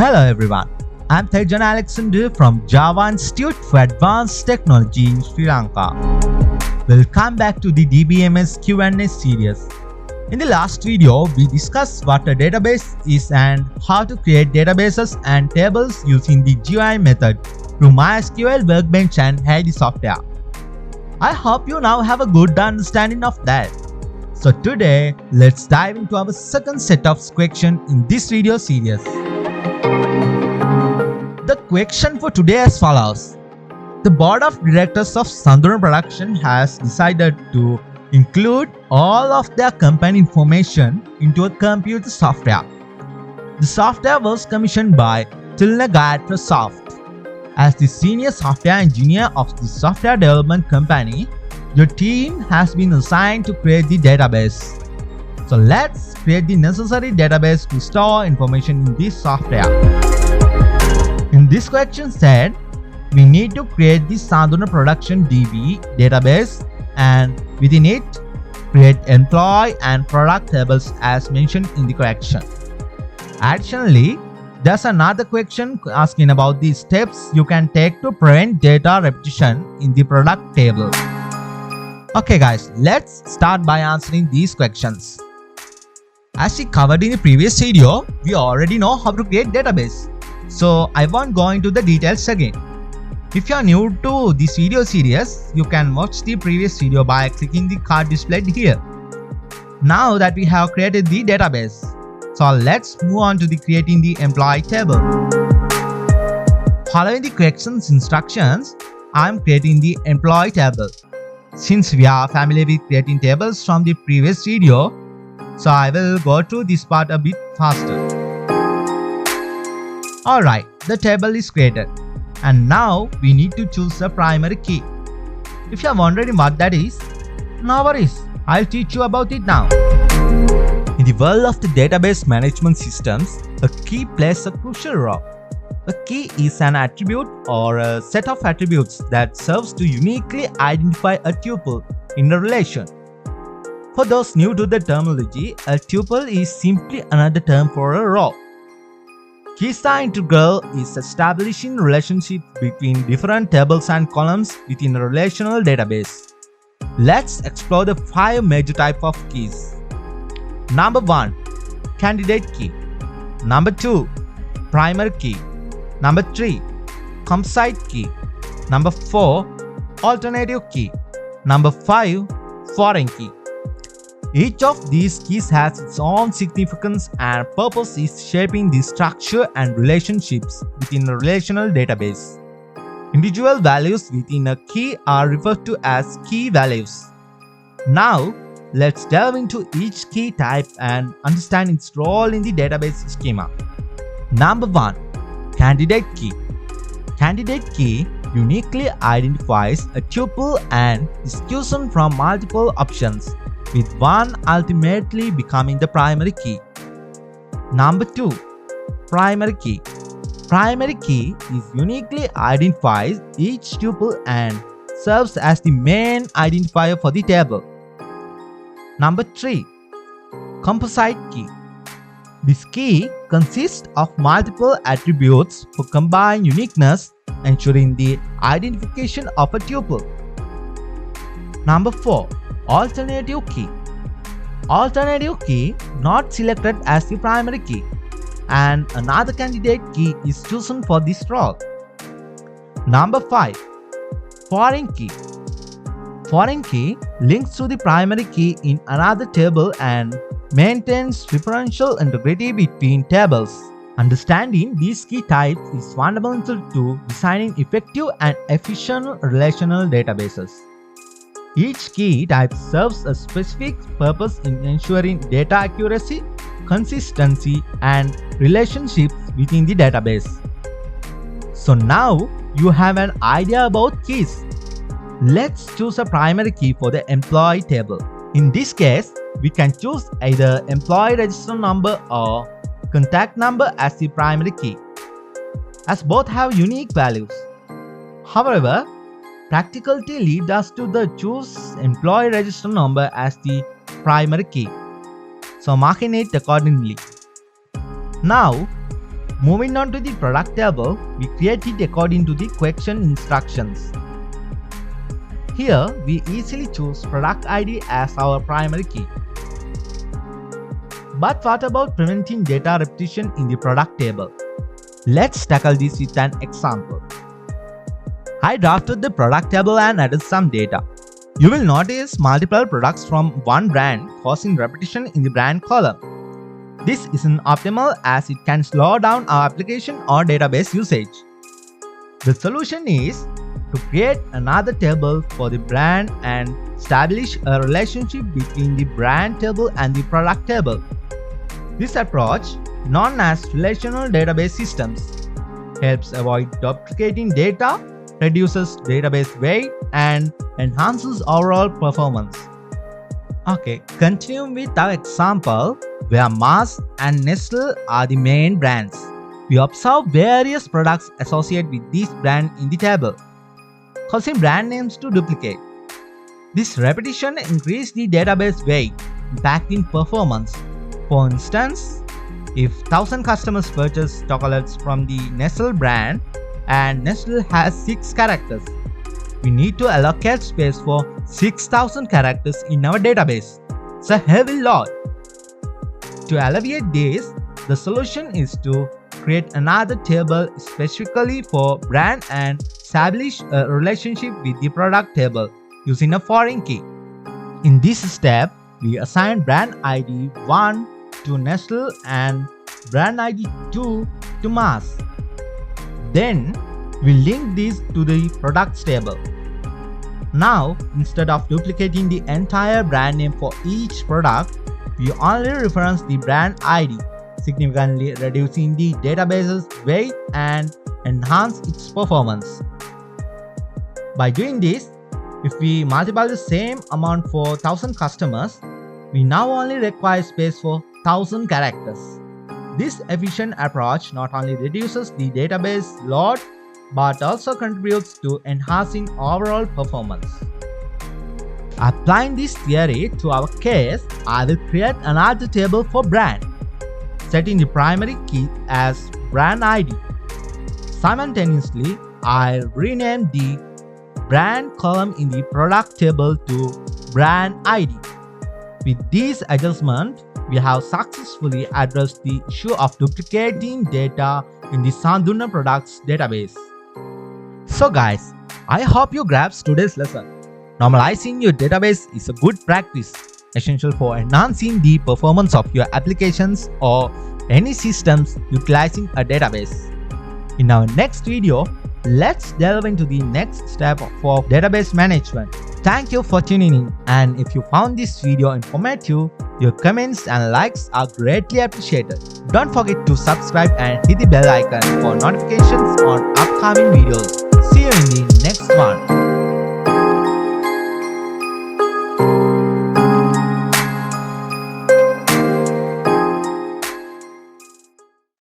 Hello everyone, I'm Tejan Alexander from Java Institute for Advanced Technology in Sri Lanka. Welcome back to the DBMS Q&A series. In the last video, we discussed what a database is and how to create databases and tables using the GUI method through MySQL Workbench and HeidiSQL. I hope you now have a good understanding of that. So today, let's dive into our second set of questions in this video series. The question for today as follows. The board of directors of Sandhurna Production has decided to include all of their company information into a computer software. The software was commissioned by Tilna Gayatra Soft. As the senior software engineer of the software development company, your team has been assigned to create the database. So let's create the necessary database to store information in this software. In this question said, we need to create the Sandhurna Production DB database and within it, create employee and product tables as mentioned in the question. Additionally, there's another question asking about the steps you can take to prevent data repetition in the product table. Okay guys, let's start by answering these questions. As we covered in the previous video, we already know how to create database. So I won't go into the details again. If you are new to this video series, you can watch the previous video by clicking the card displayed here. Now that we have created the database, so let's move on to the creating the employee table. Following the question's instructions, I am creating the employee table. Since we are familiar with creating tables from the previous video, so I will go through this part a bit faster. Alright, the table is created. And now we need to choose a primary key. If you are wondering what that is, no worries, I'll teach you about it now. In the world of the database management systems, a key plays a crucial role. A key is an attribute or a set of attributes that serves to uniquely identify a tuple in a relation. For those new to the terminology, a tuple is simply another term for a row. Keys are integral in establishing relationships between different tables and columns within a relational database. Let's explore the 5 major types of keys. Number 1. Candidate key. Number 2. Primary key. Number 3. Composite key. Number 4. Alternative key. Number 5. Foreign key. Each of these keys has its own significance and purpose is shaping the structure and relationships within a relational database. Individual values within a key are referred to as key values. Now, let's delve into each key type and understand its role in the database schema. Number 1. Candidate key. Candidate key uniquely identifies a tuple and is chosen from multiple options, with one ultimately becoming the primary key. Number 2. Primary key. Primary key is uniquely identifies each tuple and serves as the main identifier for the table. Number 3. Composite key. This key consists of multiple attributes for combined uniqueness, ensuring the identification of a tuple. Number 4. Alternative key. Alternative key not selected as the primary key, and another candidate key is chosen for this role. Number 5. Foreign key. Foreign key links to the primary key in another table and maintains referential integrity between tables. Understanding these key types is fundamental to designing effective and efficient relational databases. Each key type serves a specific purpose in ensuring data accuracy, consistency, and relationships within the database. So now you have an idea about keys. Let's choose a primary key for the employee table. In this case, we can choose either employee register number or contact number as the primary key, as both have unique values. However, practicality leads us to choose employee register number as the primary key, so marking it accordingly. Now, Moving on to the product table, we create it according to the question instructions. Here, we easily choose product ID as our primary key. But what about preventing data repetition in the product table? Let's tackle this with an example. I drafted the product table and added some data. You will notice multiple products from one brand causing repetition in the brand column. This isn't optimal as it can slow down our application or database usage. The solution is to create another table for the brand and establish a relationship between the brand table and the product table. This approach, known as relational database systems, helps avoid duplicating data, reduces database weight, and enhances overall performance. Okay, continuing with our example, where Mars and Nestle are the main brands. We observe various products associated with this brand in the table, causing brand names to duplicate. This repetition increases the database weight, impacting performance. For instance, if 1000 customers purchase chocolates from the Nestle brand and Nestle has 6 characters, we need to allocate space for 6000 characters in our database. It's a heavy load. To alleviate this, the solution is to create another table specifically for brand and establish a relationship with the product table using a foreign key. In this step, we assign brand ID 1 to Nestle and brand ID 2 to Mars. Then, we link these to the products table. Now, instead of duplicating the entire brand name for each product, we only reference the brand ID, significantly reducing the database's weight and enhance its performance. By doing this, if we multiply the same amount for 1000 customers, we now only require space for 1000 characters. This efficient approach not only reduces the database load but also contributes to enhancing overall performance. Applying this theory to our case, I will create another table for brand, setting the primary key as brand ID. Simultaneously, I'll rename the brand column in the product table to brand ID. With these adjustments, we have successfully addressed the issue of duplicating data in the Sandhurna products database. So guys, I hope you grasped today's lesson. Normalizing your database is a good practice, essential for enhancing the performance of your applications or any systems utilizing a database. In our next video, let's delve into the next step for database management. Thank you for tuning in, and if you found this video informative, your comments and likes are greatly appreciated. Don't forget to subscribe and hit the bell icon for notifications on upcoming videos. See you in the next one.